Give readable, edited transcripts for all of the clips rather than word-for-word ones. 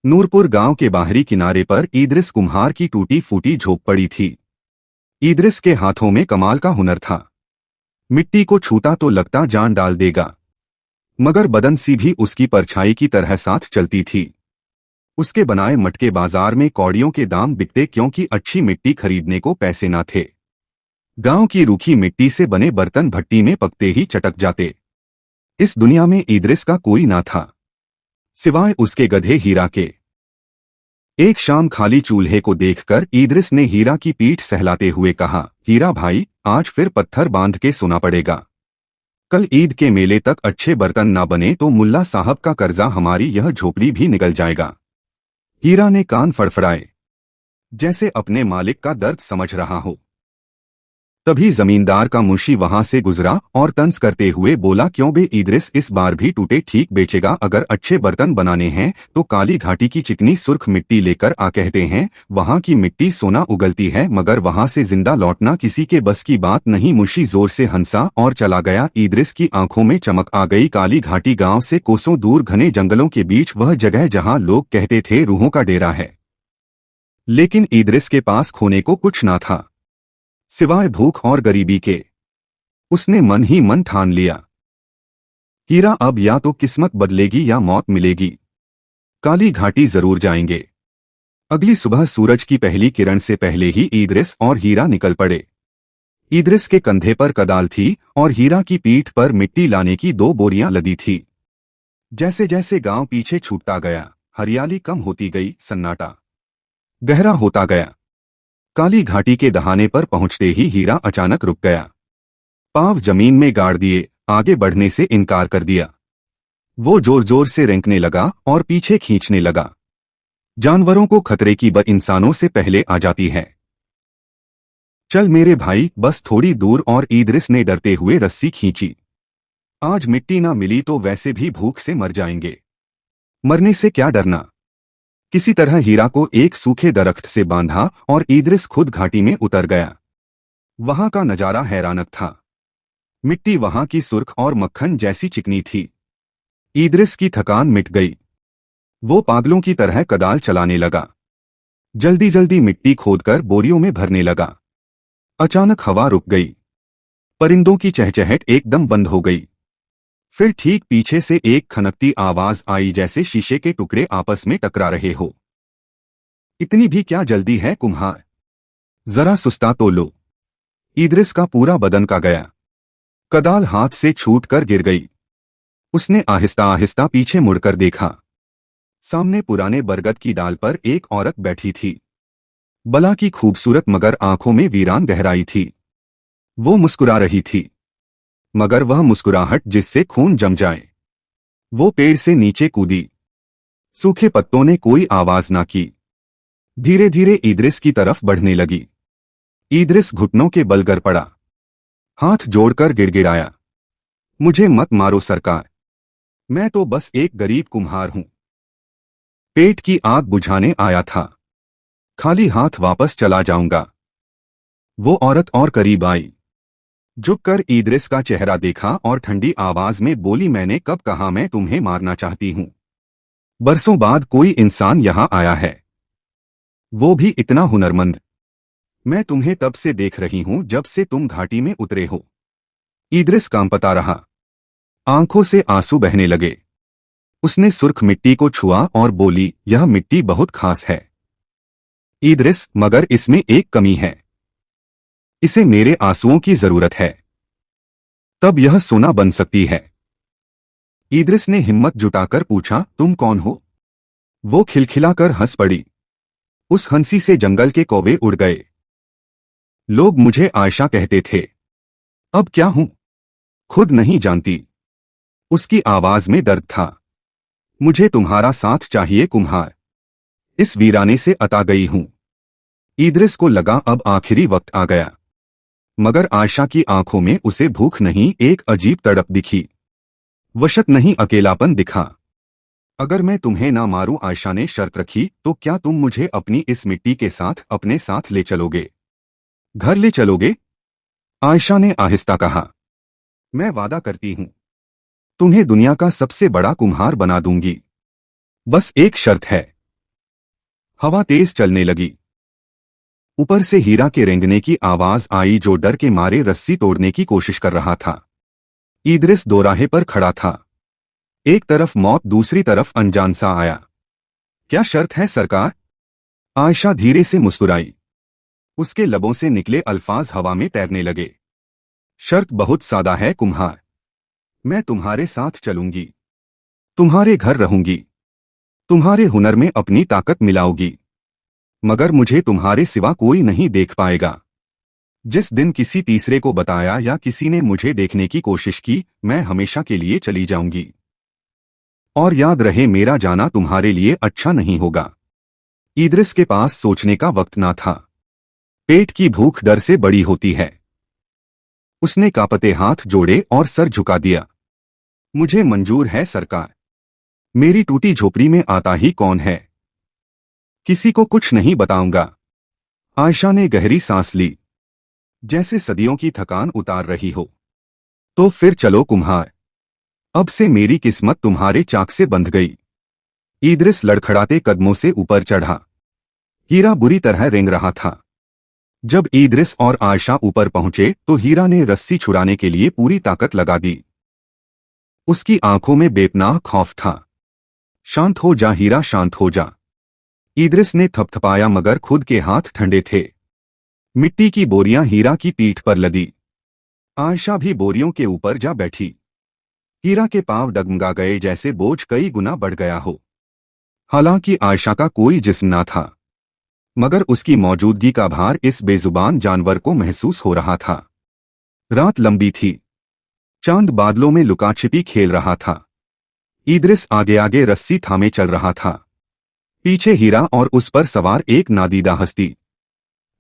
नूरपुर गांव के बाहरी किनारे पर इदरिस कुम्हार की टूटी फूटी झोपड़ी थी। इदरिस के हाथों में कमाल का हुनर था। मिट्टी को छूता तो लगता जान डाल देगा, मगर बदन सी भी उसकी परछाई की तरह साथ चलती थी। उसके बनाए मटके बाजार में कौड़ियों के दाम बिकते, क्योंकि अच्छी मिट्टी खरीदने को पैसे न थे। गांव की रूखी मिट्टी से बने बर्तन भट्टी में पकते ही चटक जाते। इस दुनिया में इदरिस का कोई ना था, सिवाय उसके गधे हीरा के। एक शाम खाली चूल्हे को देखकर इदरिस ने हीरा की पीठ सहलाते हुए कहा, हीरा भाई, आज फिर पत्थर बांध के सोना पड़ेगा। कल ईद के मेले तक अच्छे बर्तन ना बने तो मुल्ला साहब का कर्जा हमारी यह झोपड़ी भी निकल जाएगा। हीरा ने कान फड़फड़ाए, जैसे अपने मालिक का दर्द समझ रहा हो। तभी जमींदार का मुंशी वहां से गुजरा और तंज करते हुए बोला, क्यों बे इदरिस, इस बार भी टूटे ठीक बेचेगा? अगर अच्छे बर्तन बनाने हैं तो काली घाटी की चिकनी सुर्ख मिट्टी लेकर आ। कहते हैं वहां की मिट्टी सोना उगलती है, मगर वहां से जिंदा लौटना किसी के बस की बात नहीं। मुंशी जोर से हंसा और चला गया। इदरिस की आंखों में चमक आ गई। काली घाटी गांव से कोसों दूर घने जंगलों के बीच वह जगह जहां लोग कहते थे रूहों का डेरा है। लेकिन इदरिस के पास खोने को कुछ ना था, सिवाय भूख और गरीबी के। उसने मन ही मन ठान लिया, हीरा, अब या तो किस्मत बदलेगी या मौत मिलेगी। काली घाटी जरूर जाएंगे। अगली सुबह सूरज की पहली किरण से पहले ही इदरिस और हीरा निकल पड़े। इदरिस के कंधे पर कदाल थी और हीरा की पीठ पर मिट्टी लाने की 2 बोरियां लदी थी। जैसे जैसे गांव पीछे छूटता गया, हरियाली कम होती गई, सन्नाटा गहरा होता गया। काली घाटी के दहाने पर पहुंचते ही हीरा अचानक रुक गया। पांव जमीन में गाड़ दिए, आगे बढ़ने से इनकार कर दिया। वो जोर जोर से रेंकने लगा और पीछे खींचने लगा। जानवरों को खतरे की बद इंसानों से पहले आ जाती है। चल मेरे भाई, बस थोड़ी दूर। और इदरिस ने डरते हुए रस्सी खींची। आज मिट्टी ना मिली तो वैसे भी भूख से मर जाएंगे। मरने से क्या डरना। किसी तरह हीरा को एक सूखे दरख्त से बांधा और इदरिस खुद घाटी में उतर गया। वहां का नजारा हैरानक था। मिट्टी वहां की सुर्ख और मक्खन जैसी चिकनी थी। इदरिस की थकान मिट गई। वो पागलों की तरह कदाल चलाने लगा। जल्दी जल्दी मिट्टी खोदकर बोरियों में भरने लगा। अचानक हवा रुक गई। परिंदों की चहचहट एकदम बंद हो गई। फिर ठीक पीछे से एक खनकती आवाज आई, जैसे शीशे के टुकड़े आपस में टकरा रहे हो। इतनी भी क्या जल्दी है कुम्हार, जरा सुस्ता तो लो। इदरिस का पूरा बदन का गया। कदाल हाथ से छूटकर गिर गई। उसने आहिस्ता आहिस्ता पीछे मुड़कर देखा। सामने पुराने बरगद की डाल पर एक औरत बैठी थी। बला की खूबसूरत, मगर आंखों में वीरान गहराई थी। वो मुस्कुरा रही थी, मगर वह मुस्कुराहट जिससे खून जम जाए। वो पेड़ से नीचे कूदी। सूखे पत्तों ने कोई आवाज ना की। धीरे धीरे इदरिस की तरफ बढ़ने लगी। इदरिस घुटनों के बल गिर पड़ा। हाथ जोड़कर गिड़गिड़ाया, मुझे मत मारो सरकार, मैं तो बस एक गरीब कुम्हार हूं। पेट की आग बुझाने आया था, खाली हाथ वापस चला जाऊंगा। वो औरत और करीब आई। झुककर इदरिस का चेहरा देखा और ठंडी आवाज में बोली, मैंने कब कहा मैं तुम्हें मारना चाहती हूं। बरसों बाद कोई इंसान यहां आया है, वो भी इतना हुनरमंद। मैं तुम्हें तब से देख रही हूं जब से तुम घाटी में उतरे हो। इदरिस कांपता रहा। आंखों से आंसू बहने लगे। उसने सुर्ख मिट्टी को छुआ और बोली, यह मिट्टी बहुत खास है इदरिस, मगर इसमें एक कमी है। इसे मेरे आंसुओं की जरूरत है, तब यह सोना बन सकती है। इदरिस ने हिम्मत जुटाकर पूछा, तुम कौन हो? वो खिलखिलाकर हंस पड़ी। उस हंसी से जंगल के कौवे उड़ गए। लोग मुझे आयशा कहते थे, अब क्या हूं खुद नहीं जानती। उसकी आवाज में दर्द था। मुझे तुम्हारा साथ चाहिए कुम्हार, इस वीराने से अता गई हूं। इदरिस को लगा अब आखिरी वक्त आ गया, मगर आयशा की आंखों में उसे भूख नहीं, एक अजीब तड़प दिखी। वशक नहीं, अकेलापन दिखा। अगर मैं तुम्हें ना मारूं, आयशा ने शर्त रखी, तो क्या तुम मुझे अपनी इस मिट्टी के साथ अपने साथ ले चलोगे? घर ले चलोगे? आयशा ने आहिस्ता कहा, मैं वादा करती हूं, तुम्हें दुनिया का सबसे बड़ा कुम्हार बना दूंगी। बस एक शर्त है, हवा तेज चलने लगी। ऊपर से हीरा के रेंगने की आवाज आई जो डर के मारे रस्सी तोड़ने की कोशिश कर रहा था। इद्रिस दोराहे पर खड़ा था। एक तरफ मौत, दूसरी तरफ अनजान सा आया। क्या शर्त है सरकार? आयशा धीरे से मुस्कुराई। उसके लबों से निकले अल्फाज हवा में तैरने लगे। शर्त बहुत सादा है कुम्हार। मैं तुम्हारे साथ चलूंगी, तुम्हारे घर रहूंगी, तुम्हारे हुनर में अपनी ताकत मिलाऊंगी, मगर मुझे तुम्हारे सिवा कोई नहीं देख पाएगा। जिस दिन किसी तीसरे को बताया या किसी ने मुझे देखने की कोशिश की, मैं हमेशा के लिए चली जाऊंगी। और याद रहे, मेरा जाना तुम्हारे लिए अच्छा नहीं होगा। इद्रिस के पास सोचने का वक्त ना था। पेट की भूख डर से बड़ी होती है। उसने कांपते हाथ जोड़े और सर झुका दिया। मुझे मंजूर है सरकार। मेरी टूटी झोपड़ी में आता ही कौन है? किसी को कुछ नहीं बताऊंगा। आयशा ने गहरी सांस ली, जैसे सदियों की थकान उतार रही हो। तो फिर चलो कुम्हार, अब से मेरी किस्मत तुम्हारे चाक से बंध गई। इद्रिस लड़खड़ाते कदमों से ऊपर चढ़ा। हीरा बुरी तरह रेंग रहा था। जब इद्रिस और आयशा ऊपर पहुंचे तो हीरा ने रस्सी छुड़ाने के लिए पूरी ताकत लगा दी। उसकी आंखों में बेपनाह खौफ था। शांत हो जा हीरा, शांत हो जा। इद्रिस ने थपथपाया मगर खुद के हाथ ठंडे थे। मिट्टी की बोरियां हीरा की पीठ पर लदी। आयशा भी बोरियों के ऊपर जा बैठी। हीरा के पांव डगमगा गए, जैसे बोझ कई गुना बढ़ गया हो। हालांकि आयशा का कोई जिस्म ना था, मगर उसकी मौजूदगी का भार इस बेजुबान जानवर को महसूस हो रहा था। रात लंबी थी। चांद बादलों में लुकाछिपी खेल रहा था। इद्रिस आगे आगे रस्सी थामे चल रहा था। पीछे हीरा और उस पर सवार एक नादीदा हस्ती।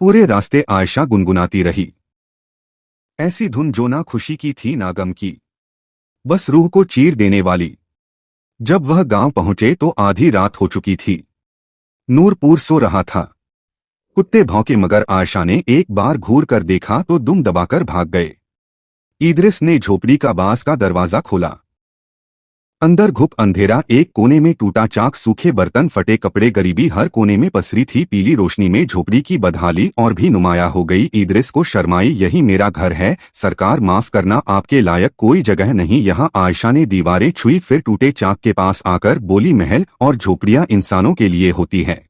पूरे रास्ते आयशा गुनगुनाती रही, ऐसी धुन जो ना खुशी की थी ना गम की, बस रूह को चीर देने वाली। जब वह गांव पहुंचे तो आधी रात हो चुकी थी। नूरपुर सो रहा था। कुत्ते भौंके मगर आयशा ने एक बार घूर कर देखा तो दुम दबाकर भाग गए। इद्रिस ने झोपड़ी का बांस का दरवाजा खोला। अंदर घुप अंधेरा, एक कोने में टूटा चाक, सूखे बर्तन, फटे कपड़े, गरीबी हर कोने में पसरी थी। पीली रोशनी में झोपड़ी की बदहाली और भी नुमाया हो गई। इद्रिस को शर्माई, यही मेरा घर है सरकार, माफ करना, आपके लायक कोई जगह नहीं यहाँ। आयशा ने दीवारें छुई, फिर टूटे चाक के पास आकर बोली, महल और झोपड़ियां इंसानों के लिए होती है।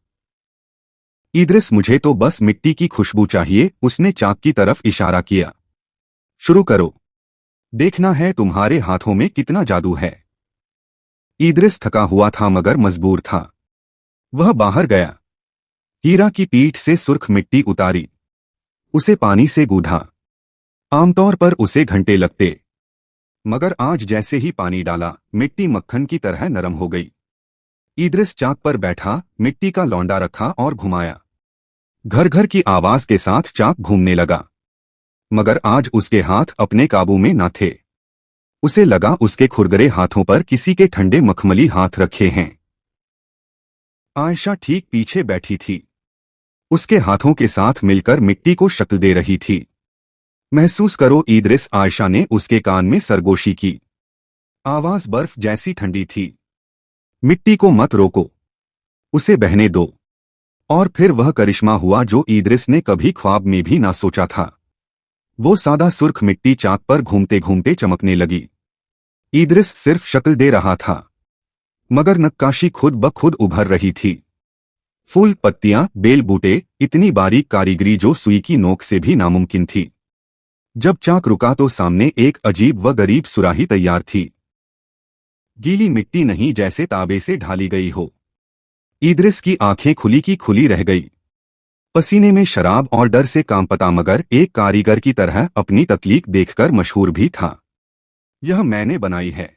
इद्रिस, मुझे तो बस मिट्टी की खुशबू चाहिए। उसने चाक की तरफ इशारा किया। शुरू करो, देखना है तुम्हारे हाथों में कितना जादू है। इद्रिस थका हुआ था मगर मजबूर था। वह बाहर गया। हीरा की पीठ से सुर्ख मिट्टी उतारी, उसे पानी से गूंधा। आमतौर पर उसे घंटे लगते, मगर आज जैसे ही पानी डाला मिट्टी मक्खन की तरह नरम हो गई। इद्रिस चाक पर बैठा, मिट्टी का लौंडा रखा और घुमाया। घर घर की आवाज के साथ चाक घूमने लगा, मगर आज उसके हाथ अपने काबू में न थे। उसे लगा उसके खुरदरे हाथों पर किसी के ठंडे मखमली हाथ रखे हैं। आयशा ठीक पीछे बैठी थी, उसके हाथों के साथ मिलकर मिट्टी को शक्ल दे रही थी। महसूस करो इद्रिस, आयशा ने उसके कान में सरगोशी की। आवाज बर्फ जैसी ठंडी थी। मिट्टी को मत रोको, उसे बहने दो। और फिर वह करिश्मा हुआ जो इद्रिस ने कभी ख्वाब में भी ना सोचा था। वो सादा सुर्ख मिट्टी चाक पर घूमते घूमते चमकने लगी। इद्रिस सिर्फ शक्ल दे रहा था, मगर नक्काशी खुद ब खुद उभर रही थी। फूल, पत्तियां, बेल, बूटे, इतनी बारीक कारीगरी जो सुई की नोक से भी नामुमकिन थी। जब चाक रुका तो सामने एक अजीब व गरीब सुराही तैयार थी। गीली मिट्टी नहीं, जैसे ताबे से ढाली गई हो। इद्रिस की आंखें खुली की खुली रह गई। पसीने में शराब और डर से कांपता, मगर एक कारीगर की तरह अपनी तकलीफ देखकर मशहूर भी था। यह मैंने बनाई है।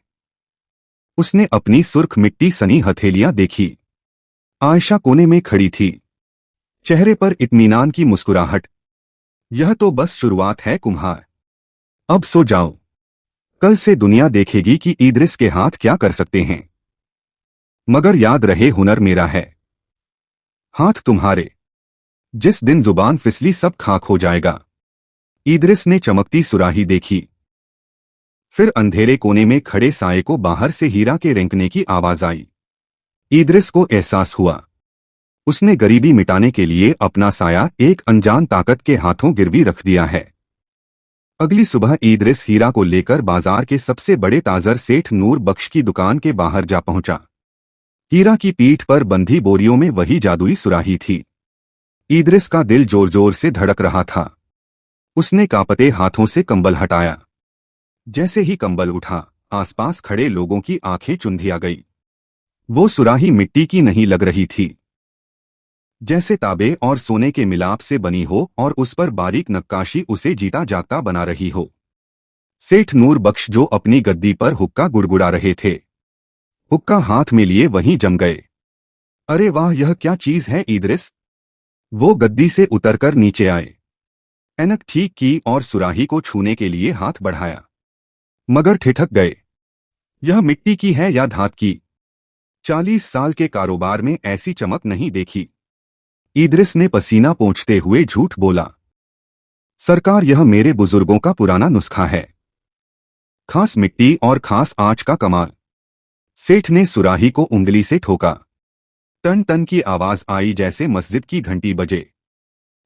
उसने अपनी सुर्ख मिट्टी सनी हथेलियां देखी। आयशा कोने में खड़ी थी, चेहरे पर इत्मीनान की मुस्कुराहट। यह तो बस शुरुआत है कुम्हार, अब सो जाओ। कल से दुनिया देखेगी कि इद्रिस के हाथ क्या कर सकते हैं। मगर याद रहे, हुनर मेरा है, हाथ तुम्हारे। जिस दिन जुबान फिसली सब खाक हो जाएगा। इद्रिस ने चमकती सुराही देखी। फिर अंधेरे कोने में खड़े साये को बाहर से हीरा के रेंकने की आवाज आई। इद्रिस को एहसास हुआ, उसने गरीबी मिटाने के लिए अपना साया एक अनजान ताकत के हाथों गिरवी रख दिया है। अगली सुबह इदरिस हीरा को लेकर बाजार के सबसे बड़े ताजर सेठ नूर बख्श की दुकान के बाहर जा पहुंचा। हीरा की पीठ पर बंधी बोरियों में वही जादुई सुराही थी। इदरिस का दिल जोर जोर से धड़क रहा था। उसने कांपते हाथों से कंबल हटाया। जैसे ही कंबल उठा, आसपास खड़े लोगों की आंखें चुंधिया गई। वो सुराही मिट्टी की नहीं लग रही थी, जैसे तांबे और सोने के मिलाप से बनी हो और उस पर बारीक नक्काशी उसे जीता जागता बना रही हो। सेठ नूर बख्श जो अपनी गद्दी पर हुक्का गुड़गुड़ा रहे थे, हुक्का हाथ में लिए वहीं जम गए। अरे वाह, यह क्या चीज है इदरिस? वो गद्दी से उतरकर नीचे आए, ऐनक ठीक की और सुराही को छूने के लिए हाथ बढ़ाया, मगर ठिठक गए। यह मिट्टी की है या धात की? 40 साल के कारोबार में ऐसी चमक नहीं देखी। इदरिस ने पसीना पोंछते हुए झूठ बोला। सरकार, यह मेरे बुजुर्गों का पुराना नुस्खा है, खास मिट्टी और खास आंच का कमाल। सेठ ने सुराही को उंगली से ठोका। टन टन की आवाज आई जैसे मस्जिद की घंटी बजे।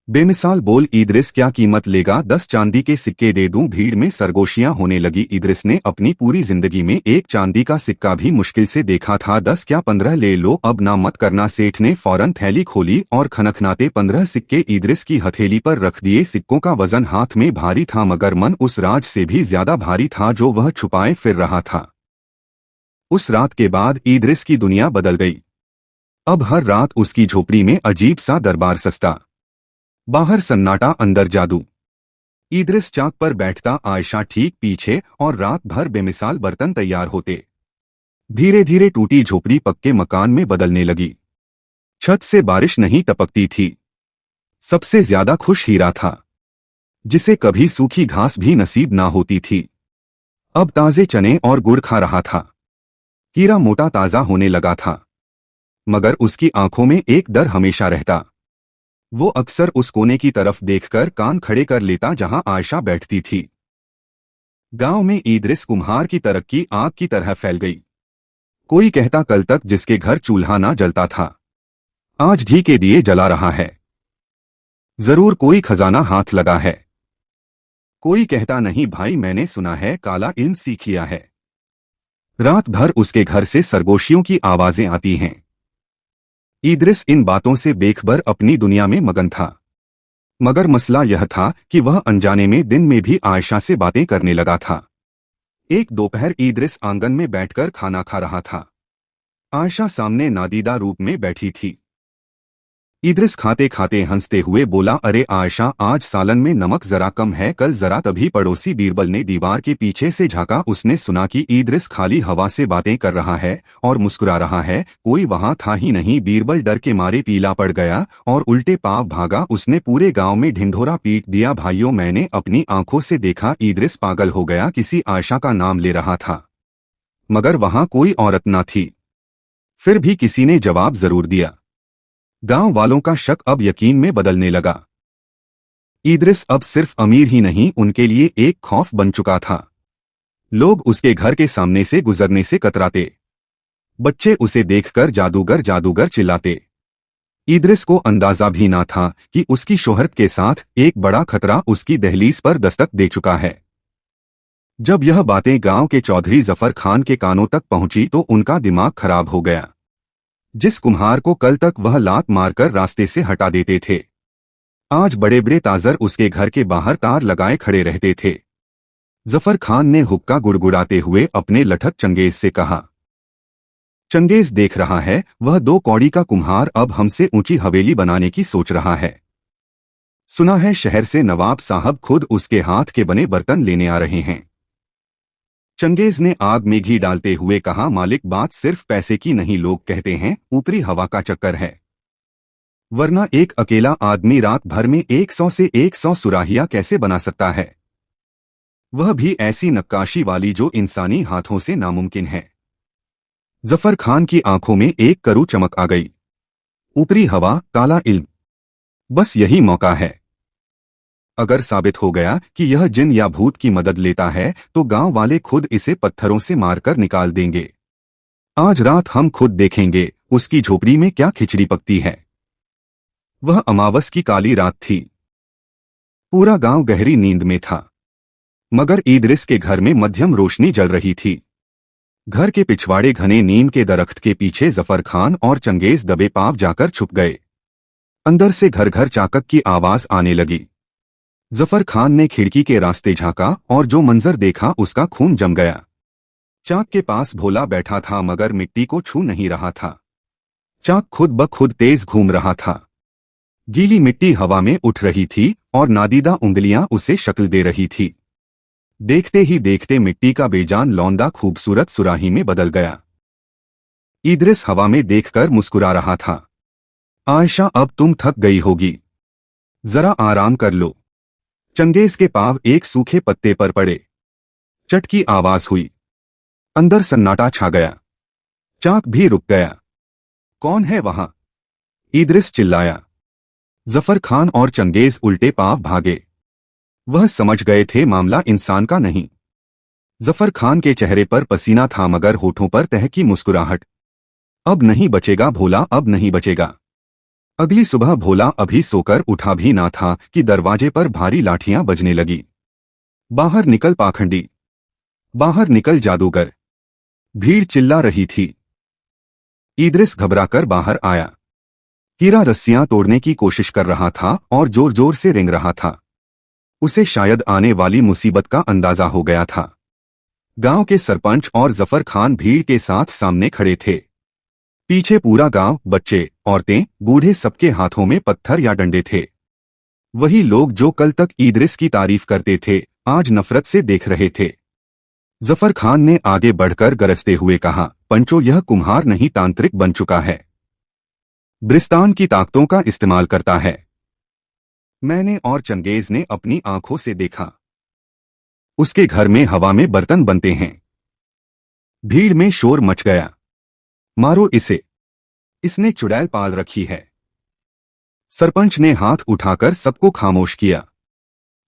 बेमिसाल बोल इदरिस, क्या कीमत लेगा? 10 चांदी के सिक्के दे दूं? भीड़ में सरगोशियां होने लगी। इदरिस ने अपनी पूरी जिंदगी में एक चांदी का सिक्का भी मुश्किल से देखा था। 10 क्या 15 ले लो, अब ना मत करना। सेठ ने फौरन थैली खोली और खनखनाते 15 सिक्के इदरिस की हथेली पर रख दिए। सिक्कों का वजन हाथ में भारी था, मगर मन उस राज से भी ज्यादा भारी था जो वह छुपाए फिर रहा था। उस रात के बाद इदरिस की दुनिया बदल गई। अब हर रात उसकी झोपड़ी में अजीब सा दरबार सजता। बाहर सन्नाटा, अंदर जादू। इदरिस चाक पर बैठता, आयशा ठीक पीछे, और रात भर बेमिसाल बर्तन तैयार होते। धीरे धीरे टूटी झोपड़ी पक्के मकान में बदलने लगी। छत से बारिश नहीं टपकती थी। सबसे ज्यादा खुश हीरा था, जिसे कभी सूखी घास भी नसीब ना होती थी। अब ताजे चने और गुड़ खा रहा था। हीरा मोटा ताजा होने लगा था, मगर उसकी आंखों में एक डर हमेशा रहता। वो अक्सर उस कोने की तरफ देखकर कान खड़े कर लेता जहां आयशा बैठती थी। गांव में इदरिस कुम्हार की तरक्की आग की तरह फैल गई। कोई कहता कल तक जिसके घर चूल्हा ना जलता था, आज घी के दिए जला रहा है। जरूर कोई खजाना हाथ लगा है। कोई कहता नहीं भाई, मैंने सुना है काला इल्म सीख लिया है। रात भर उसके घर से सरगोशियों की आवाजें आती हैं। इदरिस इन बातों से बेखबर अपनी दुनिया में मगन था, मगर मसला यह था कि वह अनजाने में दिन में भी आयशा से बातें करने लगा था। एक दोपहर इदरिस आंगन में बैठकर खाना खा रहा था। आयशा सामने नादीदा रूप में बैठी थी। इदरिस खाते खाते हंसते हुए बोला, अरे आयशा, आज सालन में नमक जरा कम है। कल जरा। तभी पड़ोसी बीरबल ने दीवार के पीछे से झांका। उसने सुना कि इदरिस खाली हवा से बातें कर रहा है और मुस्कुरा रहा है। कोई वहां था ही नहीं। बीरबल डर के मारे पीला पड़ गया और उल्टे पांव भागा। उसने पूरे गांव में ढिंढोरा पीट दिया। भाइयों, मैंने अपनी आंखों से देखा, इदरिस पागल हो गया। किसी आयशा का नाम ले रहा था, मगर वहां कोई औरत न थी। फिर भी किसी ने जवाब जरूर दिया। गांव वालों का शक अब यकीन में बदलने लगा। इदरिस अब सिर्फ अमीर ही नहीं, उनके लिए एक खौफ बन चुका था। लोग उसके घर के सामने से गुजरने से कतराते। बच्चे उसे देखकर जादूगर जादूगर चिल्लाते। इदरिस को अंदाजा भी ना था कि उसकी शोहरत के साथ एक बड़ा खतरा उसकी दहलीज पर दस्तक दे चुका है। जब यह बातें गांव के चौधरी जफर खान के कानों तक पहुंची तो उनका दिमाग खराब हो गया। जिस कुम्हार को कल तक वह लात मारकर रास्ते से हटा देते थे, आज बड़े बड़े ताजर उसके घर के बाहर तार लगाए खड़े रहते थे। जफर खान ने हुक्का गुड़गुड़ाते हुए अपने लठक चंगेज से कहा। चंगेज देख रहा है, वह 2 कौड़ी का कुम्हार अब हमसे ऊंची हवेली बनाने की सोच रहा है। सुना है शहर से नवाब साहब खुद उसके हाथ के बने बर्तन लेने आ रहे हैं। चंगेज ने आग में घी डालते हुए कहा, मालिक, बात सिर्फ पैसे की नहीं। लोग कहते हैं ऊपरी हवा का चक्कर है, वरना एक अकेला आदमी रात भर में 100 से 100 सुराहियां कैसे बना सकता है? वह भी ऐसी नक्काशी वाली जो इंसानी हाथों से नामुमकिन है। जफर खान की आंखों में एक करू चमक आ गई। ऊपरी हवा, काला इल्म, बस यही मौका है। अगर साबित हो गया कि यह जिन या भूत की मदद लेता है तो गांव वाले खुद इसे पत्थरों से मारकर निकाल देंगे। आज रात हम खुद देखेंगे उसकी झोपड़ी में क्या खिचड़ी पकती है। वह अमावस की काली रात थी। पूरा गांव गहरी नींद में था, मगर इदरिस के घर में मध्यम रोशनी जल रही थी। घर के पिछवाड़े घने नीम के दरख्त के पीछे जफर खान और चंगेज दबे पांव जाकर छुप गए। अंदर से घर घर चाकक की आवाज आने लगी। जफर खान ने खिड़की के रास्ते झांका और जो मंजर देखा उसका खून जम गया। चाक के पास भोला बैठा था मगर मिट्टी को छू नहीं रहा था। चाक खुद ब खुद तेज घूम रहा था। गीली मिट्टी हवा में उठ रही थी और नादीदा उंगलियां उसे शक्ल दे रही थी। देखते ही देखते मिट्टी का बेजान लौंदा खूबसूरत सुराही में बदल गया। इदरिस हवा में देखकर मुस्कुरा रहा था। आयशा, अब तुम थक गई होगी, जरा आराम कर लो। चंगेज के पांव एक सूखे पत्ते पर पड़े। चट की आवाज हुई। अंदर सन्नाटा छा गया। चाक भी रुक गया। कौन है वहां? इदरिस चिल्लाया। जफर खान और चंगेज उल्टे पांव भागे। वह समझ गए थे मामला इंसान का नहीं। जफर खान के चेहरे पर पसीना था मगर होठों पर तह की मुस्कुराहट। अब नहीं बचेगा भोला, अब नहीं बचेगा। अगली सुबह भोला अभी सोकर उठा भी ना था कि दरवाजे पर भारी लाठियां बजने लगी। बाहर निकल पाखंडी, बाहर निकल जादूगर। भीड़ चिल्ला रही थी। इदरिस घबराकर बाहर आया। हीरा रस्सियां तोड़ने की कोशिश कर रहा था और जोर जोर से रेंग रहा था। उसे शायद आने वाली मुसीबत का अंदाजा हो गया था। गांव के सरपंच और जफर खान भीड़ के साथ सामने खड़े थे। पीछे पूरा गांव, बच्चे, औरतें, बूढ़े, सबके हाथों में पत्थर या डंडे थे। वही लोग जो कल तक इदरिस की तारीफ करते थे आज नफरत से देख रहे थे। जफर खान ने आगे बढ़कर गरजते हुए कहा, पंचो, यह कुम्हार नहीं तांत्रिक बन चुका है। ब्रिस्तान की ताकतों का इस्तेमाल करता है। मैंने और चंगेज ने अपनी आंखों से देखा। उसके घर में हवा में बर्तन बनते हैं। भीड़ में शोर मच गया। मारो इसे, इसने चुड़ैल पाल रखी है। सरपंच ने हाथ उठाकर सबको खामोश किया।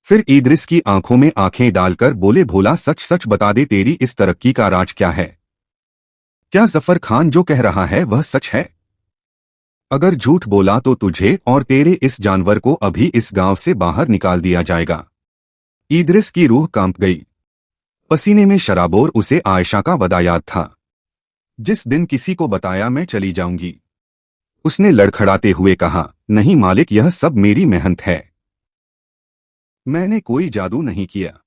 फिर इदरिस की आंखों में आंखें डालकर बोले, भोला, सच सच बता दे, तेरी इस तरक्की का राज क्या है? क्या जफर खान जो कह रहा है वह सच है? अगर झूठ बोला तो तुझे और तेरे इस जानवर को अभी इस गांव से बाहर निकाल दिया जाएगा। इदरिस की रूह कांप गई। पसीने में शराबोर उसे आयशा का वदा याद था। जिस दिन किसी को बताया मैं चली जाऊंगी। उसने लड़खड़ाते हुए कहा, नहीं मालिक, यह सब मेरी मेहनत है। मैंने कोई जादू नहीं किया।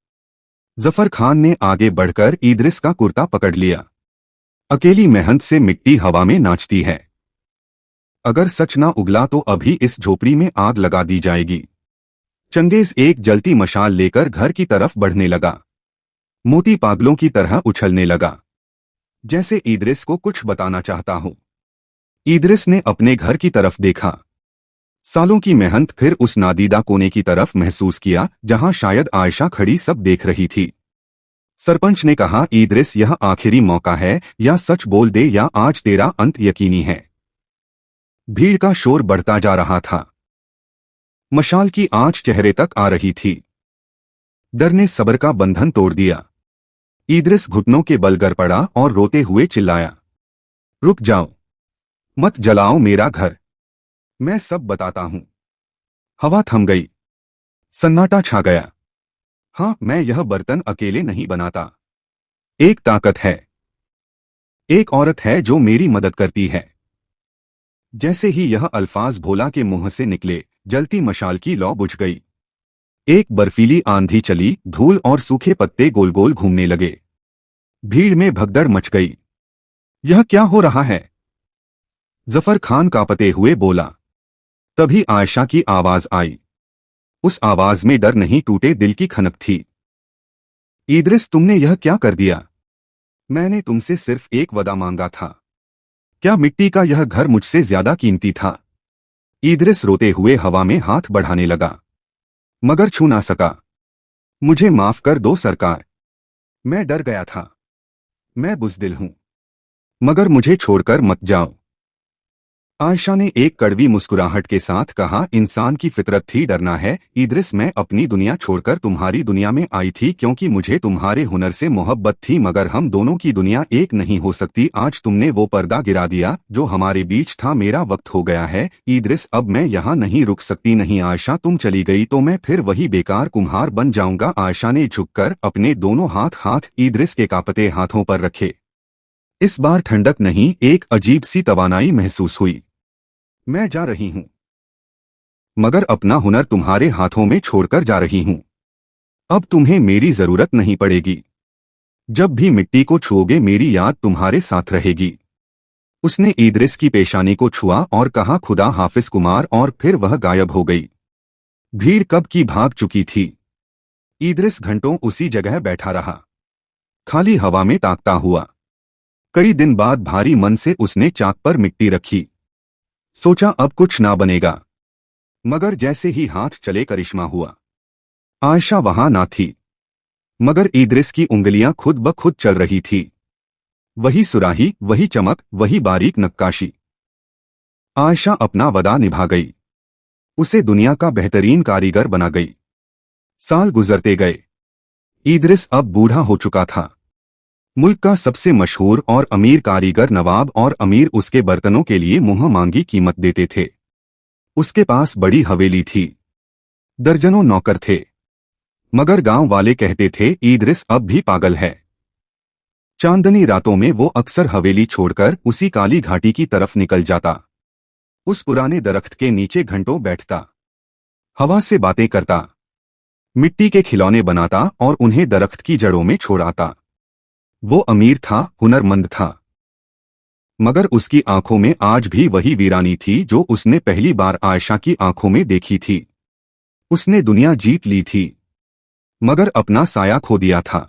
जफर खान ने आगे बढ़कर इदरिस का कुर्ता पकड़ लिया। अकेली मेहनत से मिट्टी हवा में नाचती है। अगर सच ना उगला तो अभी इस झोपड़ी में आग लगा दी जाएगी। चंगेज एक जलती मशाल लेकर घर की तरफ बढ़ने लगा। मोती पागलों की तरह उछलने लगा, जैसे इदरिस को कुछ बताना चाहता हो। इदरिस ने अपने घर की तरफ देखा। सालों की मेहनत, फिर उस नादीदा कोने की तरफ महसूस किया जहां शायद आयशा खड़ी सब देख रही थी। सरपंच ने कहा, इदरिस, यह आखिरी मौका है, या सच बोल दे या आज तेरा अंत यकीनी है। भीड़ का शोर बढ़ता जा रहा था। मशाल की आंच चेहरे तक आ रही थी। डर ने सब्र का बंधन तोड़ दिया। इदरिस घुटनों के बल गिर पड़ा और रोते हुए चिल्लाया, रुक जाओ, मत जलाओ मेरा घर, मैं सब बताता हूं। हवा थम गई। सन्नाटा छा गया। हाँ, मैं यह बर्तन अकेले नहीं बनाता। एक ताकत है, एक औरत है जो मेरी मदद करती है। जैसे ही यह अल्फाज भोला के मुंह से निकले, जलती मशाल की लौ बुझ गई। एक बर्फीली आंधी चली, धूल और सूखे पत्ते गोल गोल घूमने लगे। भीड़ में भगदड़ मच गई। यह क्या हो रहा है? जफर खान कांपते हुए बोला। तभी आयशा की आवाज आई। उस आवाज में डर नहीं, टूटे दिल की खनक थी। इदरिस, तुमने यह क्या कर दिया? मैंने तुमसे सिर्फ एक वदा मांगा था। क्या मिट्टी का यह घर मुझसे ज्यादा कीमती था? इदरिस रोते हुए हवा में हाथ बढ़ाने लगा, मगर छू ना सका। मुझे माफ कर दो सरकार, मैं डर गया था। मैं बुज़दिल हूं, मगर मुझे छोड़कर मत जाओ। आयशा ने एक कड़वी मुस्कुराहट के साथ कहा, इंसान की फितरत थी डरना है। इद्रिस, मैं अपनी दुनिया छोड़कर तुम्हारी दुनिया में आई थी क्योंकि मुझे तुम्हारे हुनर से मोहब्बत थी, मगर हम दोनों की दुनिया एक नहीं हो सकती। आज तुमने वो पर्दा गिरा दिया जो हमारे बीच था। मेरा वक्त हो गया है इद्रिस, अब मैं यहाँ नहीं रुक सकती। नहीं आयशा, तुम चली गई तो मैं फिर वही बेकार कुम्हार बन जाऊंगा। आयशा ने झुककर अपने दोनों हाथ इद्रिस के कांपते हाथों पर रखे। इस बार ठंडक नहीं, एक अजीब सी तवानाई महसूस हुई। मैं जा रही हूं, मगर अपना हुनर तुम्हारे हाथों में छोड़कर जा रही हूं। अब तुम्हें मेरी जरूरत नहीं पड़ेगी। जब भी मिट्टी को छुओगे मेरी याद तुम्हारे साथ रहेगी। उसने इद्रिस की पेशानी को छुआ और कहा, खुदा हाफिज कुमार, और फिर वह गायब हो गई। भीड़ कब की भाग चुकी थी। इद्रिस घंटों उसी जगह बैठा रहा, खाली हवा में ताकता हुआ। कई दिन बाद भारी मन से उसने चाक पर मिट्टी रखी। सोचा अब कुछ ना बनेगा, मगर जैसे ही हाथ चले करिश्मा हुआ। आयशा वहां ना थी, मगर इद्रिस की उंगलियां खुद ब खुद चल रही थी। वही सुराही, वही चमक, वही बारीक नक्काशी। आयशा अपना वादा निभा गई, उसे दुनिया का बेहतरीन कारीगर बना गई। साल गुजरते गए। इद्रिस अब बूढ़ा हो चुका था। मुल्क का सबसे मशहूर और अमीर कारीगर नवाब और अमीर उसके बर्तनों के लिए मुंह मांगी कीमत देते थे। उसके पास बड़ी हवेली थी, दर्जनों नौकर थे, मगर गांव वाले कहते थे इद्रिस अब भी पागल है। चांदनी रातों में वो अक्सर हवेली छोड़कर उसी काली घाटी की तरफ निकल जाता। उस पुराने दरख्त के नीचे घंटों बैठता, हवा से बातें करता, मिट्टी के खिलौने बनाता और उन्हें दरख्त की जड़ों में छोड़ आता। वो अमीर था, हुनरमंद था, मगर उसकी आंखों में आज भी वही वीरानी थी जो उसने पहली बार आयशा की आंखों में देखी थी। उसने दुनिया जीत ली थी, मगर अपना साया खो दिया था।